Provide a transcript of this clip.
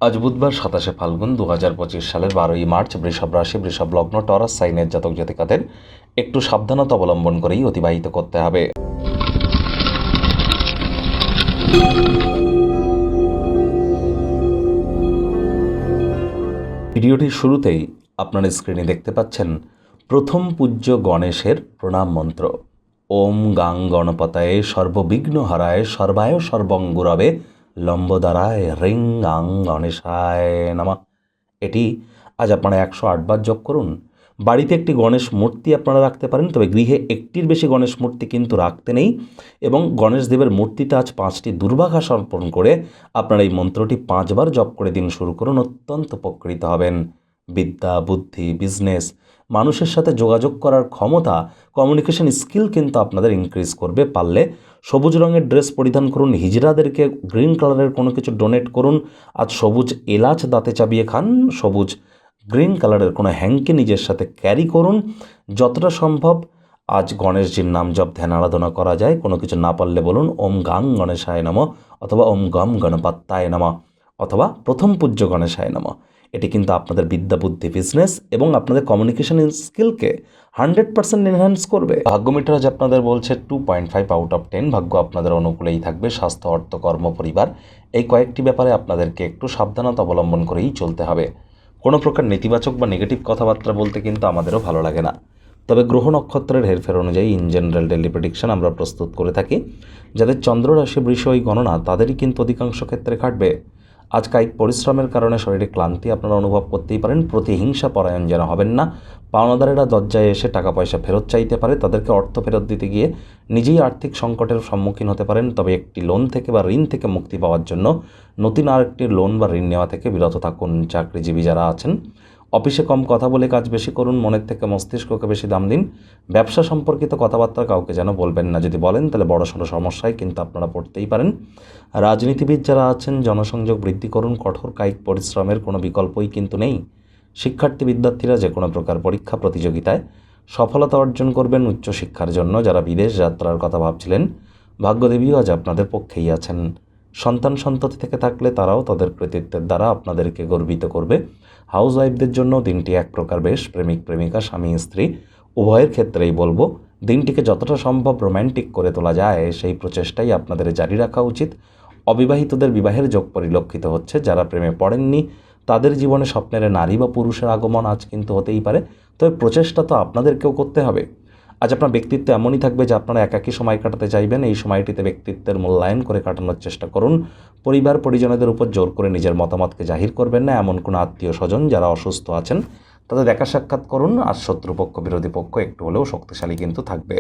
আজ বুধবার ২৭শে ফাল্গুন ২০২৫ সালের ১২ই মার্চ। বৃষভ রাশি, বৃষভ লগ্ন, টরাস সাইনের জাতক জাতিকাদের একটু সাবধানতা অবলম্বন করেই অতিবাহিত করতে হবে। ভিডিওটির শুরুতেই আপনারা স্ক্রিনে দেখতে পাচ্ছেন প্রথম পূজ্য গণেশের প্রণাম মন্ত্র। ওম গাং গণপতায়ে সর্ববিঘ্ন হারায় সর্বায় সর্বঙ্গুরবে লম্বদারায় রিং গাং গণেশায় নমঃ। এটি আজ আপনারা ১০৮ বার জপ করুন। বাড়িতে একটি গণেশ মূর্তি আপনারা রাখতে পারেন, তবে গৃহে একটির বেশি গণেশ মূর্তি কিন্তু রাখতে নেই। এবং গণেশ দেবের মূর্তিতে আজ ৫টি দুর্বাঘাস অর্পণ করে আপনারা এই মন্ত্রটি ৫ বার জপ করে দিন শুরু করুন। অত্যন্ত উপকৃত হবেন। বিদ্যা, বুদ্ধি, বিজনেস, মানুষের সাথে যোগাযোগ করার ক্ষমতা, কমিউনিকেশন স্কিল কিন্তু আপনাদের ইনক্রিজ করবে। পারলে সবুজ রঙের ড্রেস পরিধান করুন, হিজড়াদেরকে গ্রিন কালারের কোনো কিছু ডোনেট করুন। আজ সবুজ এলাচ দাঁতে চাবিয়ে খান, সবুজ গ্রিন কালারের কোনো হ্যাঙ্কি নিজের সাথে ক্যারি করুন। যতটা সম্ভব আজ গণেশজির নাম জপ ধ্যান আরাধনা করা যায়। কোনো কিছু না পারলে বলুন ওম গাং গণেশায় নমঃ, অথবা ওম গম গণপত্যায় নমঃ, অথবা প্রথম পূজ্য গণেশায় নমঃ। এটি কিন্তু আপনাদের বিদ্যা, বুদ্ধি, বিজনেস এবং আপনাদের কমিউনিকেশন স্কিলকে 100% এনহ্যান্স করবে। ভাগ্য মিটার আজ আপনাদের বলছে 2.5 আউট অফ 10। ভাগ্য আপনাদের অনুকূলেই থাকবে। স্বাস্থ্য, অর্থ, কর্ম, পরিবার এই কয়েকটি ব্যাপারে আপনাদেরকে একটু সাবধানতা অবলম্বন করেই চলতে হবে। কোনো প্রকার নেতিবাচক বা নেগেটিভ কথাবার্তা বলতে কিন্তু আমাদেরও ভালো লাগে না। তবে গ্রহ নক্ষত্রের হেরফের অনুযায়ী ইন জেনারেল ডেইলি প্রেডিকশন আমরা প্রস্তুত করে থাকি। যাদের চন্দ্র রাশি বৃষ এই গণনা, তাদেরই কিন্তু অধিকাংশ ক্ষেত্রে খাটবে। আজ কায়িক পরিশ্রমের কারণে শরীরে ক্লান্তি আপনারা অনুভব করতেই পারেন। প্রতিহিংসা পরায়ণ যেন হবেন না। পাওনাদারেরা দরজায় এসে টাকা পয়সা ফেরত চাইতে পারে। তাদেরকে অর্থ ফেরত দিতে গিয়ে নিজেই আর্থিক সংকটের সম্মুখীন হতে পারেন। তবে একটি লোন থেকে বা ঋণ থেকে মুক্তি পাওয়ার জন্য নতুন আরেকটি লোন বা ঋণ নেওয়া থেকে বিরত থাকুন। চাকরিজীবী যারা আছেন, অফিসে কম কথা বলে কাজ বেশি করুন। মনের থেকে মস্তিষ্ককে বেশি দাম দিন। ব্যবসা সম্পর্কিত কথাবার্তা কাউকে যেন বলবেন না। যদি বলেন তাহলে বড়সড় সমস্যায় কিন্তু আপনারা পড়তেই পারেন। রাজনীতিবিদ যারা আছেন, জনসংযোগ বৃদ্ধি করুন। কঠোর কায়িক পরিশ্রমের কোনো বিকল্পই কিন্তু নেই। শিক্ষার্থী বিদ্যার্থীরা যে কোনো প্রকার পরীক্ষা প্রতিযোগিতায় সফলতা অর্জন করবেন। উচ্চশিক্ষার জন্য যারা বিদেশ যাত্রার কথা ভাবছিলেন, ভাগ্যদেবীও আজ আপনাদের পক্ষেই আছেন। সন্তান সন্ততি থেকে থাকলে তারাও তাদের কৃতিত্বের দ্বারা আপনাদেরকে গর্বিত করবে। হাউস ওয়াইফদের জন্য দিনটি এক প্রকার বেশ। প্রেমিক প্রেমিকা, স্বামী স্ত্রী উভয়ের ক্ষেত্রেই বলবো দিনটিকে যতটা সম্ভব রোম্যান্টিক করে তোলা যায় সেই প্রচেষ্টাই আপনাদের জারি রাখা উচিত। অবিবাহিতদের বিবাহের যোগ পরিলক্ষিত হচ্ছে। যারা প্রেমে পড়েননি তাদের জীবনে স্বপ্নের নারী বা পুরুষের আগমন আজ কিন্তু হতেই পারে। তবে প্রচেষ্টা তো আপনাদেরকেও করতে হবে। আজ আপনার ব্যক্তিত্ব এমনই থাকবে যে আপনারা একাকী সময় কাটাতে চাইবেন। এই সময়টিতে ব্যক্তিত্বের মূল্যায়ন করে কাটানোর চেষ্টা করুন। পরিবার পরিজনদের উপর জোর করে নিজের মতামতকে জাহির করবেন না। এমন কোনো আত্মীয় স্বজন যারা অসুস্থ আছেন তাদের দেখা সাক্ষাৎ করুন। আর শত্রুপক্ষ, বিরোধী পক্ষ একটু হলেও শক্তিশালী কিন্তু থাকবে।